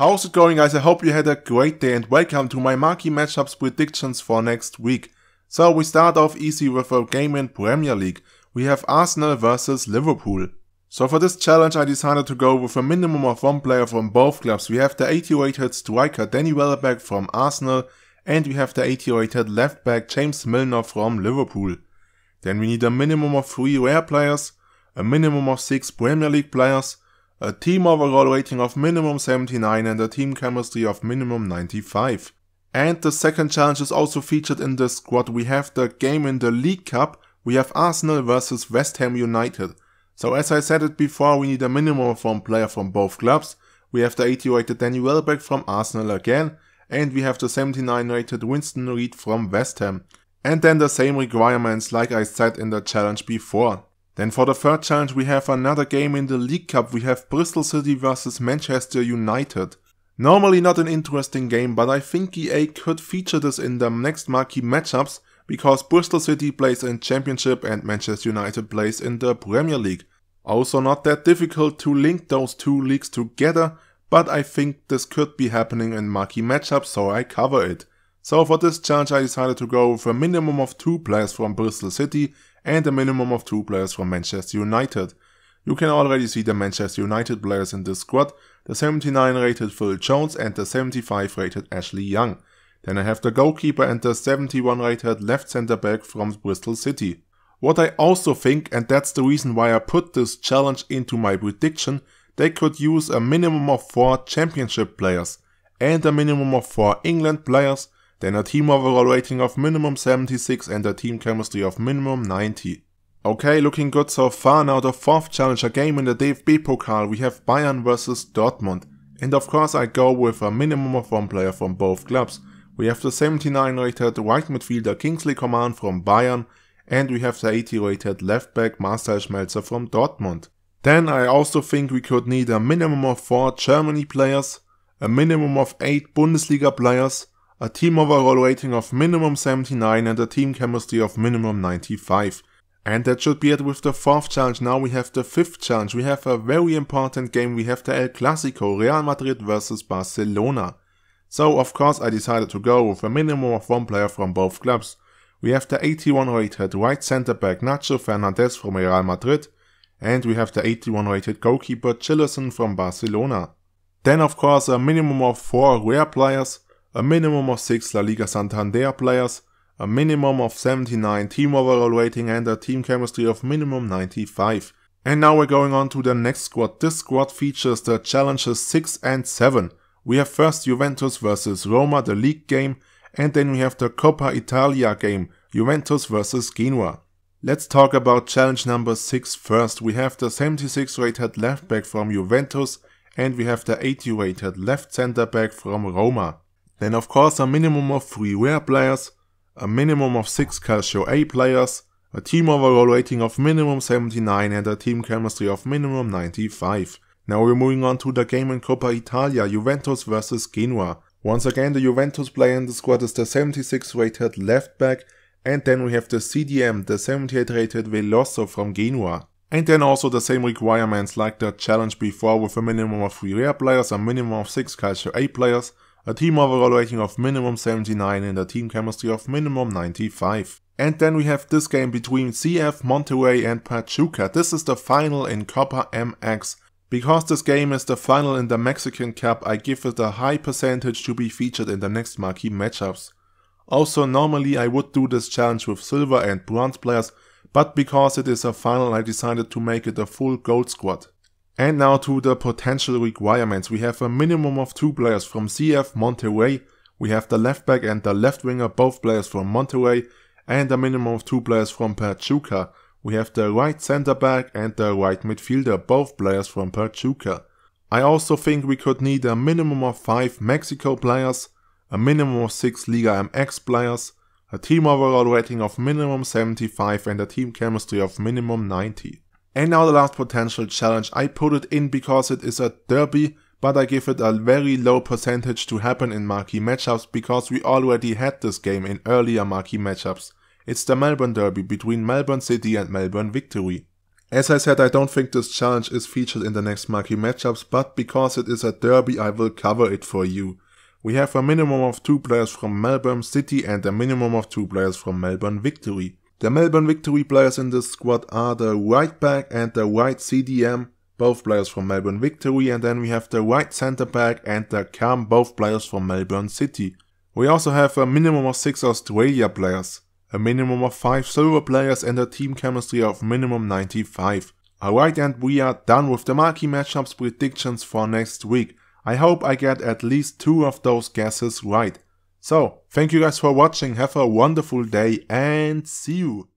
How's it going, guys? I hope you had a great day and welcome to my Marquee Matchups predictions for next week. So we start off easy with a game in Premier League. We have Arsenal versus Liverpool. So for this challenge I decided to go with a minimum of one player from both clubs. We have the 80 rated striker Danny Welbeck from Arsenal and we have the 80 rated left back James Milner from Liverpool. Then we need a minimum of 3 rare players, a minimum of 6 Premier League players, a team overall rating of minimum 79 and a team chemistry of minimum 95. And the second challenge is also featured in this squad. We have the game in the League Cup. We have Arsenal versus West Ham United. So as I said it before, we need a minimum of one player from both clubs. We have the 80 rated Danny Welbeck from Arsenal again. And we have the 79 rated Winston Reid from West Ham. And then the same requirements like I said in the challenge before. Then for the third challenge we have another game in the League Cup. We have Bristol City versus Manchester United. Normally not an interesting game, but I think EA could feature this in the next Marquee Matchups because Bristol City plays in Championship and Manchester United plays in the Premier League. Also not that difficult to link those two leagues together, but I think this could be happening in Marquee Matchups, so I cover it. So for this challenge I decided to go with a minimum of 2 players from Bristol City and a minimum of 2 players from Manchester United. You can already see the Manchester United players in this squad, the 79 rated Phil Jones and the 75 rated Ashley Young. Then I have the goalkeeper and the 71 rated left centre back from Bristol City. What I also think, and that's the reason why I put this challenge into my prediction, they could use a minimum of 4 Championship players and a minimum of 4 England players, then a team overall rating of minimum 76 and a team chemistry of minimum 90. Okay, looking good so far. Now the fourth challenge, a game in the DFB-Pokal. We have Bayern versus Dortmund. And of course I go with a minimum of 1 player from both clubs. We have the 79 rated right midfielder Kingsley Coman from Bayern and we have the 80 rated left back Marcel Schmelzer from Dortmund. Then I also think we could need a minimum of 4 Germany players, a minimum of 8 Bundesliga players, a team overall rating of minimum 79 and a team chemistry of minimum 95. And that should be it with the fourth challenge. Now we have the fifth challenge. We have a very important game. We have the El Clasico, Real Madrid versus Barcelona. So of course I decided to go with a minimum of 1 player from both clubs. We have the 81 rated right centre back Nacho Fernandez from Real Madrid. And we have the 81 rated goalkeeper Chillerson from Barcelona. Then of course a minimum of 4 rare players, a minimum of 6 La Liga Santander players, a minimum of 79 team overall rating and a team chemistry of minimum 95. And now we're going on to the next squad. This squad features the challenges 6 and 7. We have first Juventus versus Roma, the league game, and then we have the Coppa Italia game, Juventus versus Genoa. Let's talk about challenge number 6 first. We have the 76 rated left back from Juventus and we have the 80 rated left centre back from Roma. Then of course a minimum of 3 rare players, a minimum of 6 Calcio A players, a team overall rating of minimum 79 and a team chemistry of minimum 95. Now we're moving on to the game in Coppa Italia, Juventus versus Genoa. Once again the Juventus player in the squad is the 76 rated left back and then we have the CDM, the 78 rated Veloso from Genoa. And then also the same requirements like the challenge before with a minimum of 3 rare players, a minimum of 6 Calcio A players, a team overall rating of minimum 79 and a team chemistry of minimum 95. And then we have this game between CF, Monterrey and Pachuca. This is the final in Copa MX. Because this game is the final in the Mexican Cup, I give it a high percentage to be featured in the next Marquee Matchups. Also normally I would do this challenge with silver and bronze players, but because it is a final I decided to make it a full gold squad. And now to the potential requirements. We have a minimum of 2 players from CF Monterrey. We have the left back and the left winger, both players from Monterrey, and a minimum of 2 players from Pachuca. We have the right centre back and the right midfielder, both players from Pachuca. I also think we could need a minimum of 5 Mexico players, a minimum of 6 Liga MX players, a team overall rating of minimum 75 and a team chemistry of minimum 90. And now the last potential challenge. I put it in because it is a derby, but I give it a very low percentage to happen in Marquee Matchups because we already had this game in earlier Marquee Matchups. It's the Melbourne Derby between Melbourne City and Melbourne Victory. As I said, I don't think this challenge is featured in the next Marquee Matchups, but because it is a derby, I will cover it for you. We have a minimum of 2 players from Melbourne City and a minimum of 2 players from Melbourne Victory. The Melbourne Victory players in this squad are the right back and the right CDM, both players from Melbourne Victory, and then we have the right centre back and the cam, both players from Melbourne City. We also have a minimum of 6 Australia players, a minimum of 5 silver players and a team chemistry of minimum 95. Alright, and we are done with the Marquee Matchups predictions for next week. I hope I get at least 2 of those guesses right. So, thank you guys for watching, have a wonderful day and see you!